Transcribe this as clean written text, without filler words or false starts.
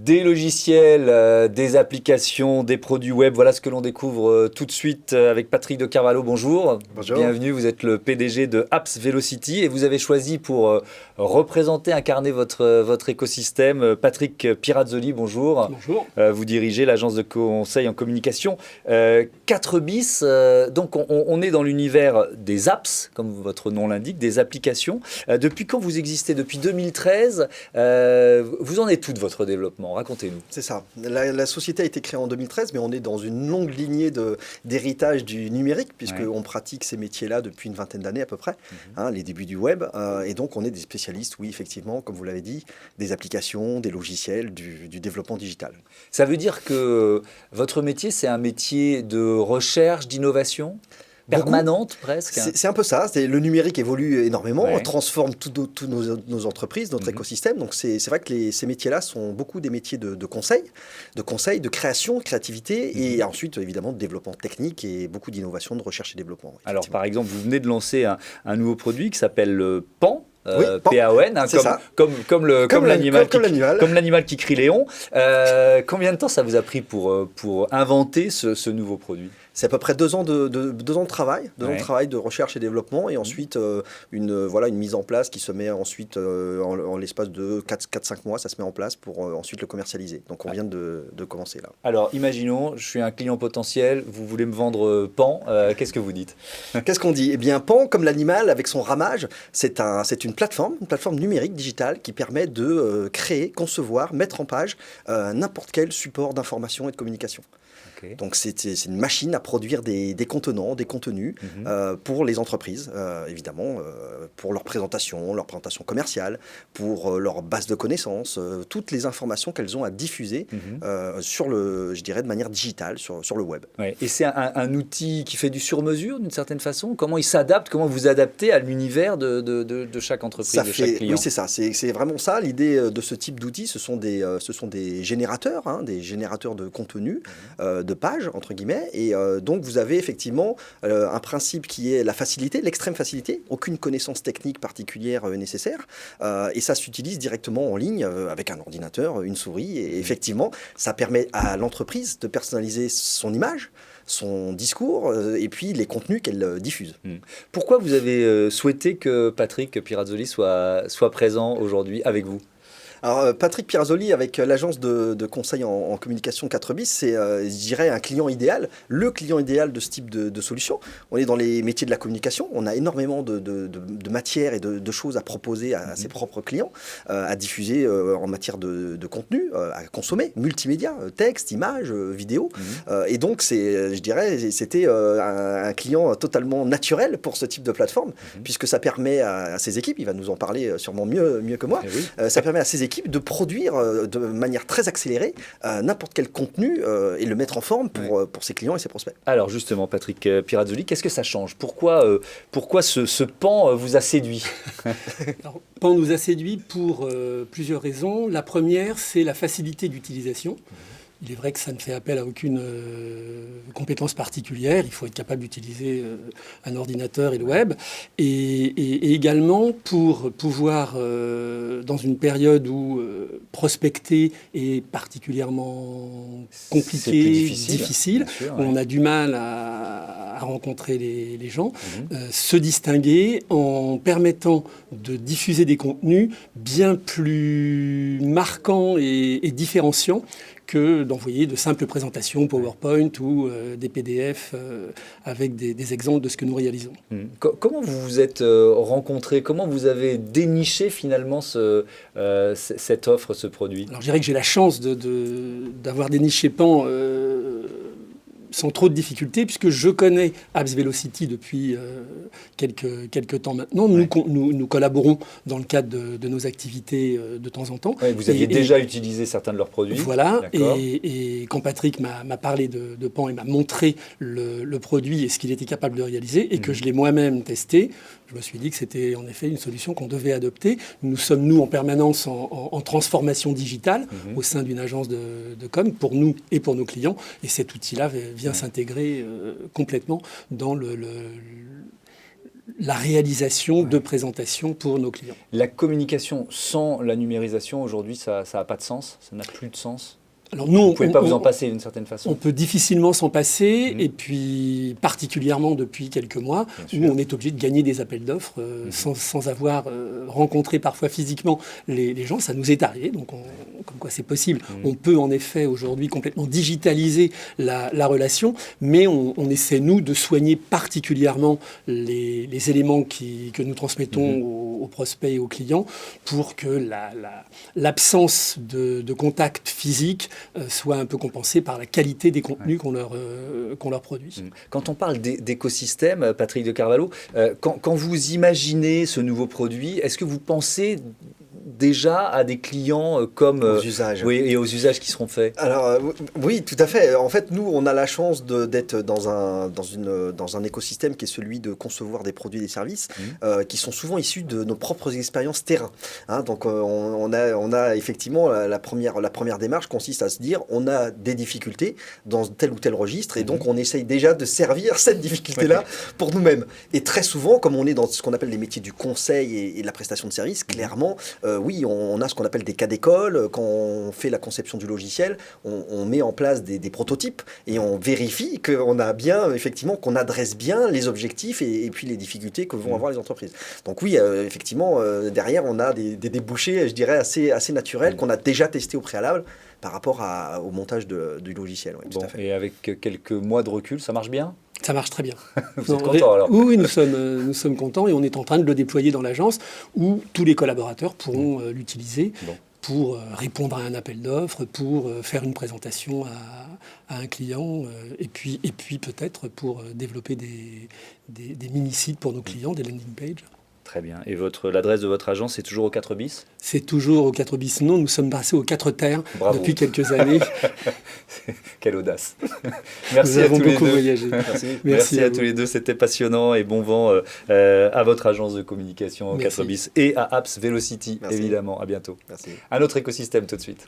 Des logiciels, des applications, des produits web, voilà ce que l'on découvre tout de suite avec Patrick de Carvalho. Bonjour. Bonjour. Bienvenue, vous êtes le PDG de Apps Velocity et vous avez choisi pour représenter, incarner votre écosystème, Patrick Pirazzoli. Bonjour. Bonjour. Vous dirigez l'agence de conseil en communication 4bis. Donc on est dans l'univers des apps, comme votre nom l'indique, des applications. Depuis quand vous existez? Depuis 2013. Vous en êtes tout de votre développement? Racontez-nous. C'est ça. La société a été créée en 2013, mais on est dans une longue lignée d'héritage du numérique, puisqu'on pratique ces métiers-là depuis une vingtaine d'années à peu près, les débuts du web. Et donc, on est des spécialistes, oui, effectivement, comme vous l'avez dit, des applications, des logiciels, du développement digital. Ça veut dire que votre métier, c'est un métier de recherche, d'innovation permanente presque. C'est un peu ça. Le numérique évolue énormément, on transforme toutes nos entreprises, notre écosystème. Donc c'est vrai que ces métiers-là sont beaucoup des métiers de conseil, de création, de créativité et ensuite évidemment de développement technique et beaucoup d'innovation, de recherche et développement. Alors par exemple, vous venez de lancer un nouveau produit qui s'appelle PAN. Oui, PAON, comme l'animal qui crie Léon. Combien de temps ça vous a pris pour inventer ce nouveau produit? C'est à peu près 2 ans de travail, de recherche et développement, et ensuite une mise en place qui se met ensuite en l'espace de 4-5 mois, ça se met en place pour ensuite le commercialiser. Donc on vient de commencer là. Alors imaginons, je suis un client potentiel, vous voulez me vendre PAN, qu'est-ce que vous dites? Qu'est-ce qu'on dit? Eh bien PAN, comme l'animal avec son ramage, c'est une plateforme numérique digitale qui permet de créer, concevoir, mettre en page n'importe quel support d'information et de communication. Okay. Donc c'est une machine à produire des contenants, des contenus pour les entreprises, évidemment, pour leur présentation commerciale, pour leur base de connaissances, toutes les informations qu'elles ont à diffuser de manière digitale sur le web. Ouais. Et c'est un outil qui fait du sur-mesure d'une certaine façon? Comment il s'adapte? Comment vous adaptez à l'univers de chaque entreprise, chaque client? Oui, c'est ça. C'est vraiment ça. L'idée de ce type d'outil, ce sont des générateurs, des générateurs de contenu, de pages, entre guillemets. Et donc, vous avez effectivement un principe qui est la facilité, l'extrême facilité. Aucune connaissance technique particulière nécessaire. Et ça s'utilise directement en ligne avec un ordinateur, une souris. Et effectivement, ça permet à l'entreprise de personnaliser son image, son discours et puis les contenus qu'elle diffuse. Pourquoi vous avez souhaité que Patrick Pirazzoli soit présent aujourd'hui avec vous? Alors, Patrick Pirazzoli, avec l'agence de conseil en communication 4bis, c'est, je dirais, un client idéal, le client idéal de ce type de solution. On est dans les métiers de la communication, on a énormément de matières et de choses à proposer à ses propres clients, à diffuser en matière de contenu, à consommer, multimédia, texte, images, vidéo. Et donc, je dirais, c'était un client totalement naturel pour ce type de plateforme, puisque ça permet à ses équipes, il va nous en parler sûrement mieux que moi, ça permet à ses équipes de produire de manière très accélérée n'importe quel contenu et le mettre en forme pour ses clients et ses prospects. Alors justement, Patrick Pirazzoli, qu'est-ce que ça change? Pourquoi ce PAN vous a séduit? Alors, PAN nous a séduit pour plusieurs raisons. La première, c'est la facilité d'utilisation. Il est vrai que ça ne fait appel à aucune compétence particulière. Il faut être capable d'utiliser un ordinateur et le web. Et également pour pouvoir, dans une période où prospecter est particulièrement compliqué, difficile, où on a du mal à rencontrer les gens, se distinguer en permettant de diffuser des contenus bien plus marquants et différenciants que d'envoyer de simples présentations PowerPoint ou des PDF avec des exemples de ce que nous réalisons. Comment vous vous êtes rencontrés? Comment vous avez déniché finalement cette offre, ce produit? Alors je dirais que j'ai la chance d'avoir déniché PAN sans trop de difficultés, puisque je connais Apps Velocity depuis quelques temps maintenant. Nous collaborons dans le cadre de nos activités de temps en temps. Vous aviez déjà utilisé certains de leurs produits. Voilà, et quand Patrick m'a parlé de PAN et m'a montré le produit et ce qu'il était capable de réaliser, et que je l'ai moi-même testé, je me suis dit que c'était en effet une solution qu'on devait adopter. Nous sommes, en permanence en transformation digitale au sein d'une agence de com, pour nous et pour nos clients. Et cet outil-là vient s'intégrer complètement dans la réalisation de présentations pour nos clients. La communication sans la numérisation, aujourd'hui, ça n'a pas de sens? Ça n'a plus de sens? Alors nous, vous ne pouvez pas vous en passer d'une certaine façon? On peut difficilement s'en passer, et puis particulièrement depuis quelques mois, où on est obligé de gagner des appels d'offres sans avoir rencontré parfois physiquement les gens. Ça nous est arrivé, donc comme quoi c'est possible. On peut en effet aujourd'hui complètement digitaliser la relation, mais on essaie, nous, de soigner particulièrement les éléments que nous transmettons aux prospects et aux clients pour que l'absence de contact physique soit un peu compensée par la qualité des contenus qu'on leur produit. Quand on parle d'écosystème, Patrick de Carvalho, quand vous imaginez ce nouveau produit, est-ce que vous pensez déjà à des clients comme... aux usages. Oui, et aux usages qui seront faits? Alors, oui, tout à fait. En fait, nous, on a la chance d'être dans un écosystème qui est celui de concevoir des produits et des services qui sont souvent issus de nos propres expériences terrain. Hein, donc, on a effectivement la première démarche consiste à se dire on a des difficultés dans tel ou tel registre et donc on essaye déjà de servir cette difficulté-là pour nous-mêmes. Et très souvent, comme on est dans ce qu'on appelle les métiers du conseil et de la prestation de services, clairement, oui, on a ce qu'on appelle des cas d'école. Quand on fait la conception du logiciel, on met en place des prototypes et on vérifie qu'on a bien, effectivement, qu'on adresse bien les objectifs et puis les difficultés que vont avoir les entreprises. Donc oui, effectivement, derrière, on a des débouchés, je dirais, assez naturels qu'on a déjà testés au préalable par rapport au montage du logiciel. Oui, bon, tout à fait. et avec quelques mois de recul, ça marche bien? Ça marche très bien. Vous êtes content alors? Oui, nous sommes contents et on est en train de le déployer dans l'agence où tous les collaborateurs pourront l'utiliser pour répondre à un appel d'offres, pour faire une présentation à un client et puis peut-être pour développer des mini-sites pour nos clients, des landing pages. Très bien. Et l'adresse de votre agence, c'est toujours au 4 bis? C'est toujours au 4 bis. Non, nous sommes passés aux 4 terres depuis quelques années. Quelle audace. Merci nous à avons tous les beaucoup deux. voyagé. Merci à tous les deux. C'était passionnant et bon vent à votre agence de communication au 4 bis et à Apps Velocity, évidemment. À bientôt. Merci. Un autre écosystème tout de suite.